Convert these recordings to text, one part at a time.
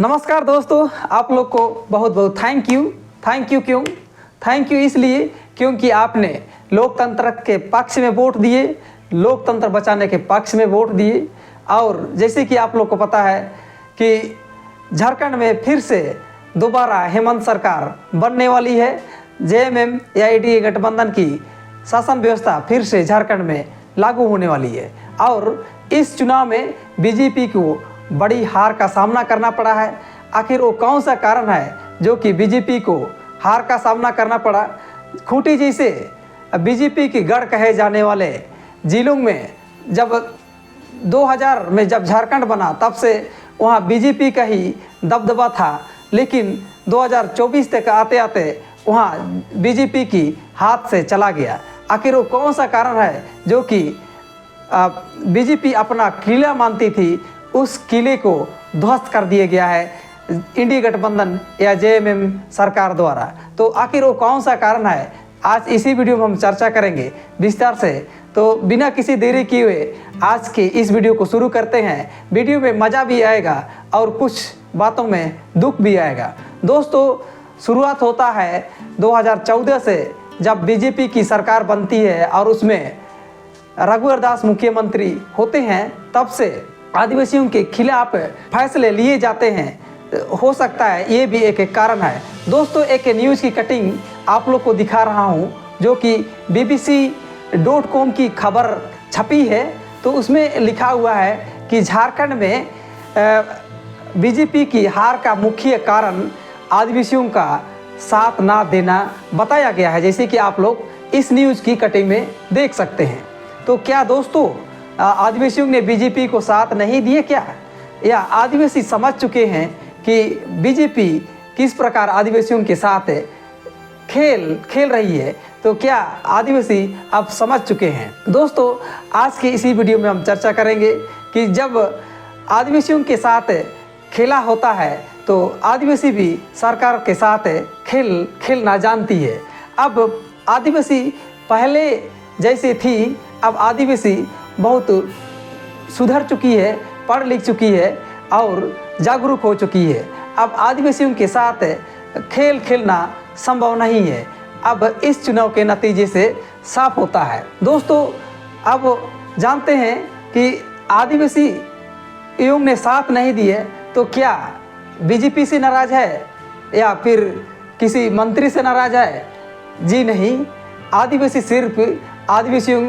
नमस्कार दोस्तों, आप लोग को बहुत बहुत थैंक यू। क्यों थैंक यू? इसलिए क्योंकि आपने लोकतंत्र के पक्ष में वोट दिए, लोकतंत्र बचाने के पक्ष में वोट दिए। और जैसे कि आप लोग को पता है कि झारखंड में फिर से दोबारा हेमंत सरकार बनने वाली है। जेएमएम या एनडीए गठबंधन की शासन व्यवस्था फिर से झारखंड में लागू होने वाली है और इस चुनाव में बीजेपी को बड़ी हार का सामना करना पड़ा है। आखिर वो कौन सा कारण है जो कि बीजेपी को हार का सामना करना पड़ा? खूंटी जैसे बीजेपी की गढ़ कहे जाने वाले जिलों में जब 2000 में जब झारखंड बना तब से वहाँ बीजेपी का ही दबदबा था, लेकिन 2024 तक आते आते वहाँ बीजेपी की हाथ से चला गया। आखिर वो कौन सा कारण है जो कि बीजेपी अपना किला मानती थी, उस किले को ध्वस्त कर दिया गया है इंडिया गठबंधन या जेएमएम सरकार द्वारा। तो आखिर वो कौन सा कारण है, आज इसी वीडियो में हम चर्चा करेंगे विस्तार से। तो बिना किसी देरी किए हुए आज के इस वीडियो को शुरू करते हैं। वीडियो में मज़ा भी आएगा और कुछ बातों में दुख भी आएगा। दोस्तों, शुरुआत होता है 2014 से, जब बीजेपी की सरकार बनती है और उसमें रघुवर दास मुख्यमंत्री होते हैं। तब से आदिवासियों के खिलाफ फैसले लिए जाते हैं। हो सकता है ये भी एक कारण है। दोस्तों, एक न्यूज़ की कटिंग आप लोग को दिखा रहा हूँ जो कि bbc.com की खबर छपी है। तो उसमें लिखा हुआ है कि झारखंड में बीजेपी की हार का मुख्य कारण आदिवासियों का साथ ना देना बताया गया है, जैसे कि आप लोग इस न्यूज़ की कटिंग में देख सकते हैं। तो क्या दोस्तों आदिवासियों ने बीजेपी को साथ नहीं दिए क्या, या आदिवासी समझ चुके हैं कि बीजेपी किस प्रकार आदिवासियों के साथ खेल रही है? तो क्या आदिवासी अब समझ चुके हैं? दोस्तों, आज के इसी वीडियो में हम चर्चा करेंगे कि जब आदिवासियों के साथ खेला होता है तो आदिवासी भी सरकार के साथ खेलना जानती है। अब आदिवासी पहले जैसे थी, अब आदिवासी बहुत सुधर चुकी है, पढ़ लिख चुकी है और जागरूक हो चुकी है। अब आदिवासियों के साथ खेलना संभव नहीं है। अब इस चुनाव के नतीजे से साफ होता है। दोस्तों, अब जानते हैं कि आदिवासियों ने साथ नहीं दिए तो क्या बीजेपी से नाराज है या फिर किसी मंत्री से नाराज है? जी नहीं, आदिवासी सिर्फ आदिवासियों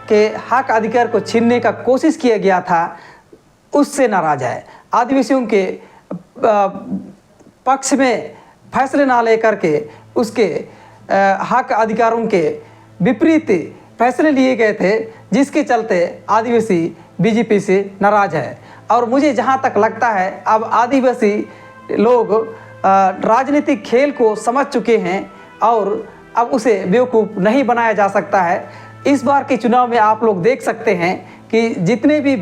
के हक अधिकार को छीनने का कोशिश किया गया था, उससे नाराज है। आदिवासियों के पक्ष में फैसले ना लेकर के उसके हक अधिकारों के विपरीत फैसले लिए गए थे, जिसके चलते आदिवासी बीजेपी से नाराज है। और मुझे जहां तक लगता है अब आदिवासी लोग राजनीतिक खेल को समझ चुके हैं और अब उसे बेवकूफ़ नहीं बनाया जा सकता है। इस बार के चुनाव में आप लोग देख सकते हैं कि जितने भी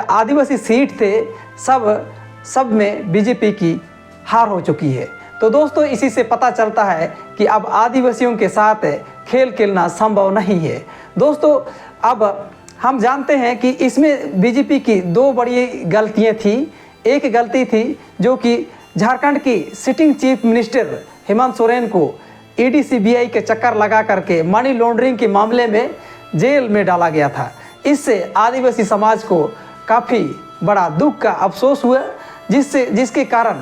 आदिवासी सीट थे सब में बीजेपी की हार हो चुकी है। तो दोस्तों, इसी से पता चलता है कि अब आदिवासियों के साथ खेलना संभव नहीं है। दोस्तों, अब हम जानते हैं कि इसमें बीजेपी की दो बड़ी गलतियां थी। एक गलती थी जो कि झारखंड की sitting chief minister Hemant Soren को ईडी सीबीआई के चक्कर लगा करके मनी लॉन्ड्रिंग के मामले में जेल में डाला गया था। इससे आदिवासी समाज को काफ़ी बड़ा दुख का अफसोस हुआ, जिसके कारण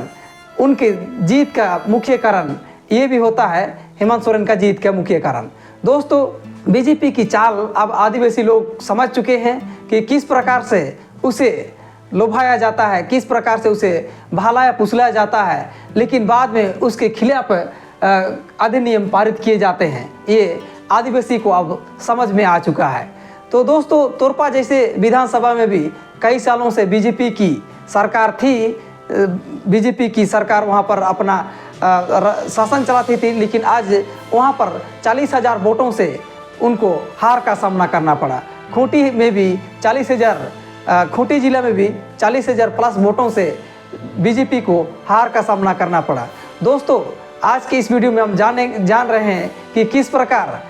उनके जीत का मुख्य कारण ये भी होता है, हेमंत सोरेन का जीत का मुख्य कारण। दोस्तों, बीजेपी की चाल अब आदिवासी लोग समझ चुके हैं कि किस प्रकार से उसे लुभाया जाता है, किस प्रकार से उसे बहलाया फुसलाया जाता है, लेकिन बाद में उसके खिलाफ अधिनियम पारित किए जाते हैं। ये आदिवासी को अब समझ में आ चुका है। तो दोस्तों, तोरपा जैसे विधानसभा में भी कई सालों से बीजेपी की सरकार थी। बीजेपी की सरकार वहाँ पर अपना शासन चलाती थी, लेकिन आज वहाँ पर 40,000 वोटों से उनको हार का सामना करना पड़ा। खूंटी में भी 40,000, खूंटी जिला में भी 40,000 प्लस वोटों से बीजेपी को हार का सामना करना पड़ा। दोस्तों, आज के इस वीडियो में हम जान रहे हैं कि किस प्रकार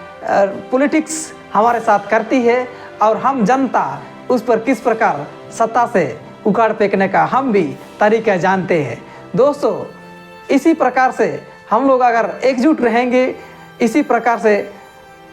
पॉलिटिक्स हमारे साथ करती है और हम जनता उस पर किस प्रकार सत्ता से उखाड़ फेंकने का हम भी तरीका जानते हैं। दोस्तों, इसी प्रकार से हम लोग अगर एकजुट रहेंगे, इसी प्रकार से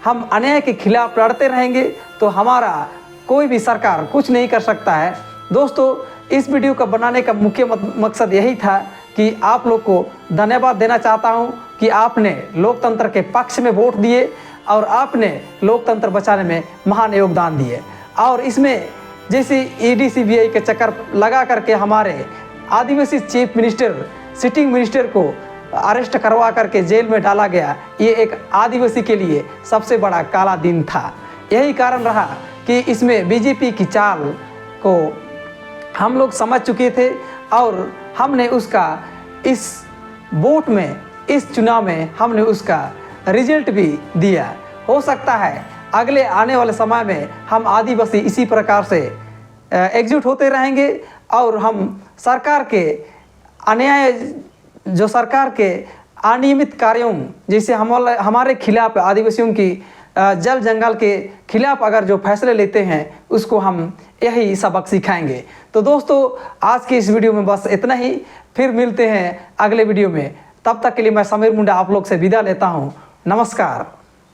हम अन्याय के खिलाफ लड़ते रहेंगे तो हमारा कोई भी सरकार कुछ नहीं कर सकता है। दोस्तों, इस वीडियो का बनाने का मुख्य मकसद यही था कि आप लोग को धन्यवाद देना चाहता हूं कि आपने लोकतंत्र के पक्ष में वोट दिए और आपने लोकतंत्र बचाने में महान योगदान दिए। और इसमें जैसे ईडी सीबीआई के चक्कर लगा करके हमारे आदिवासी चीफ मिनिस्टर, सिटिंग मिनिस्टर को अरेस्ट करवा करके जेल में डाला गया, ये एक आदिवासी के लिए सबसे बड़ा काला दिन था। यही कारण रहा कि इसमें बीजेपी की चाल को हम लोग समझ चुके थे और हमने उसका इस वोट में, इस चुनाव में हमने उसका रिजल्ट भी दिया। हो सकता है अगले आने वाले समय में हम आदिवासी इसी प्रकार से एकजुट होते रहेंगे और हम सरकार के अन्याय, जो सरकार के अनियमित कार्यों, जैसे हमारे खिलाफ आदिवासियों की जल जंगल के खिलाफ अगर जो फैसले लेते हैं उसको हम यही सबक सिखाएंगे। तो दोस्तों, आज की इस वीडियो में बस इतना ही। फिर मिलते हैं अगले वीडियो में। तब तक के लिए मैं समीर मुंडा आप लोग से विदा लेता हूँ। नमस्कार।